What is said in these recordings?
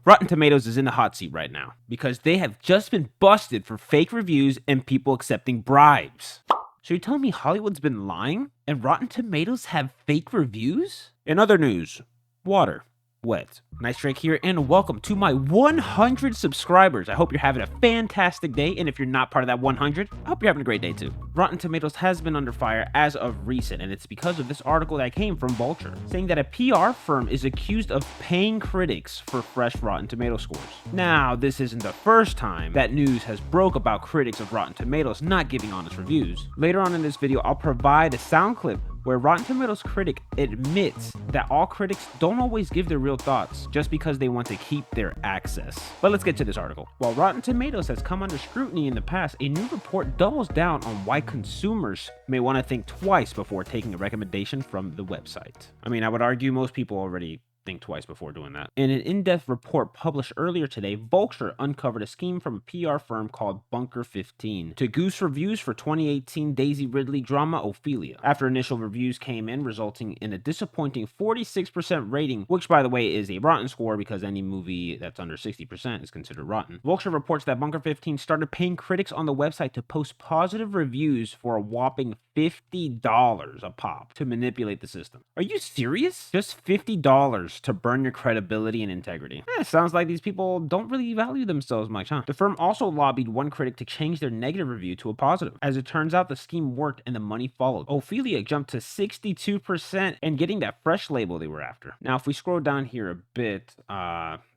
Rotten Tomatoes is in the hot seat right now because they have just been busted for fake reviews and people accepting bribes. So you're telling me Hollywood's been lying and Rotten Tomatoes have fake reviews? In other news, water. Wet. Nice Drake here, and welcome to my 100 subscribers. I hope you're having a fantastic day, and if you're not part of that 100, I hope you're having a great day too. Rotten Tomatoes has been under fire as of recent, and it's because of this article that came from Vulture, saying that a PR firm is accused of paying critics for fresh Rotten Tomato scores. Now, this isn't the first time that news has broke about critics of Rotten Tomatoes not giving honest reviews. Later on in this video, I'll provide a sound clip where Rotten Tomatoes critic admits that all critics don't always give their real thoughts just because they want to keep their access. But let's get to this article. While Rotten Tomatoes has come under scrutiny in the past, a new report doubles down on why consumers may want to think twice before taking a recommendation from the website. I mean, I would argue most people already think twice before doing that. In an in-depth report published earlier today, Vulture uncovered a scheme from a PR firm called Bunker 15 to goose reviews for 2018 Daisy Ridley drama Ophelia. After initial reviews came in, resulting in a disappointing 46% rating, which by the way is a rotten score because any movie that's under 60% is considered rotten. Vulture reports that Bunker 15 started paying critics on the website to post positive reviews for a whopping $50 a pop to manipulate the system. Are you serious? Just $50 to burn your credibility and integrity. Sounds like these people don't really value themselves much, huh? The firm also lobbied one critic to change their negative review to a positive. As it turns out, the scheme worked and the money followed. Ophelia jumped to 62% and getting that fresh label they were after. Now, if we scroll down here a bit,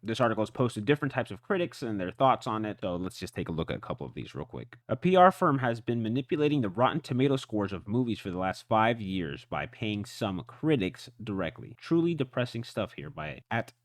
this article has posted different types of critics and their thoughts on it, so let's just take a look at a couple of these real quick. A PR firm has been manipulating the Rotten Tomato scores of movies for the last 5 years by paying some critics directly. Truly depressing stuff here by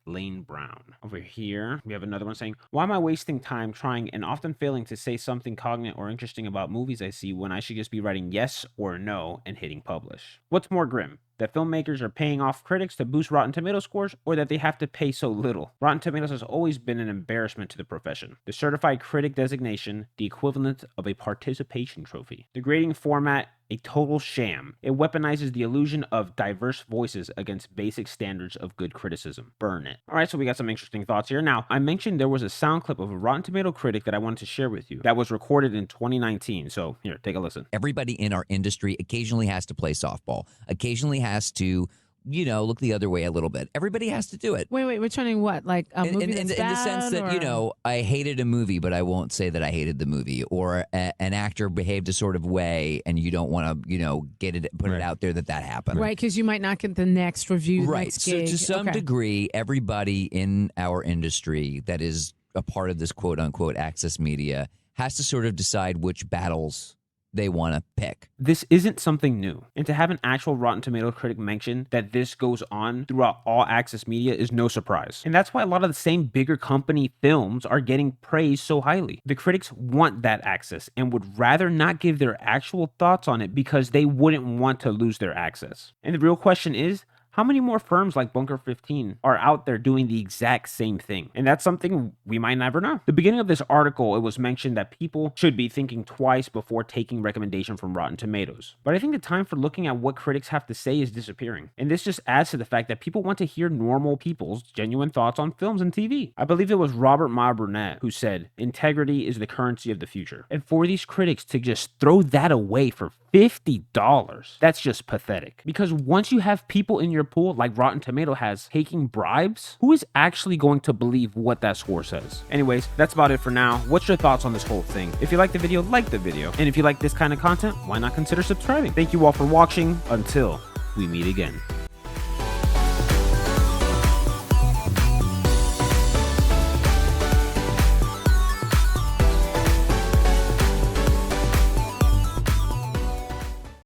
@Lane Brown. Over here, we have another one saying, why am I wasting time trying and often failing to say something cognate or interesting about movies I see when I should just be writing yes or no and hitting publish? What's more grim? That filmmakers are paying off critics to boost Rotten Tomato scores, or that they have to pay so little? Rotten Tomatoes has always been an embarrassment to the profession. The certified critic designation, the equivalent of a participation trophy. The grading format, a total sham. It weaponizes the illusion of diverse voices against basic standards of good criticism. Burn it. All right, so we got some interesting thoughts here. Now, I mentioned there was a sound clip of a Rotten Tomato critic that I wanted to share with you that was recorded in 2019. So here, take a listen. Everybody in our industry occasionally has to play softball, occasionally has to, look the other way a little bit. Everybody has to do it. Wait, which one in what? Like a movie in that's the sense that, or... I hated a movie, but I won't say that I hated the movie. Or an actor behaved a sort of way and you don't want to, put it out there that happened. Right, because you might not get the next review, right. next So gig. to some degree, everybody in our industry that is a part of this quote-unquote access media has to sort of decide which battles they want to pick. This isn't something new, and to have an actual Rotten Tomato critic mention that this goes on throughout all access media is no surprise. And that's why a lot of the same bigger company films are getting praised so highly. The critics want that access and would rather not give their actual thoughts on it because they wouldn't want to lose their access. And the real question is, how many more firms like Bunker 15 are out there doing the exact same thing? And that's something we might never know. The beginning of this article, it was mentioned that people should be thinking twice before taking recommendation from Rotten Tomatoes. But I think the time for looking at what critics have to say is disappearing. And this just adds to the fact that people want to hear normal people's genuine thoughts on films and TV. I believe it was Robert Ma Burnett who said, integrity is the currency of the future. And for these critics to just throw that away for $50, that's just pathetic. Because once you have people in your pool like Rotten Tomato has taking bribes, who is actually going to believe what that score says? Anyways, that's about it for now. What's your thoughts on this whole thing? If you like the video, like the video. And if you like this kind of content, why not consider subscribing? Thank you all for watching. Until we meet again.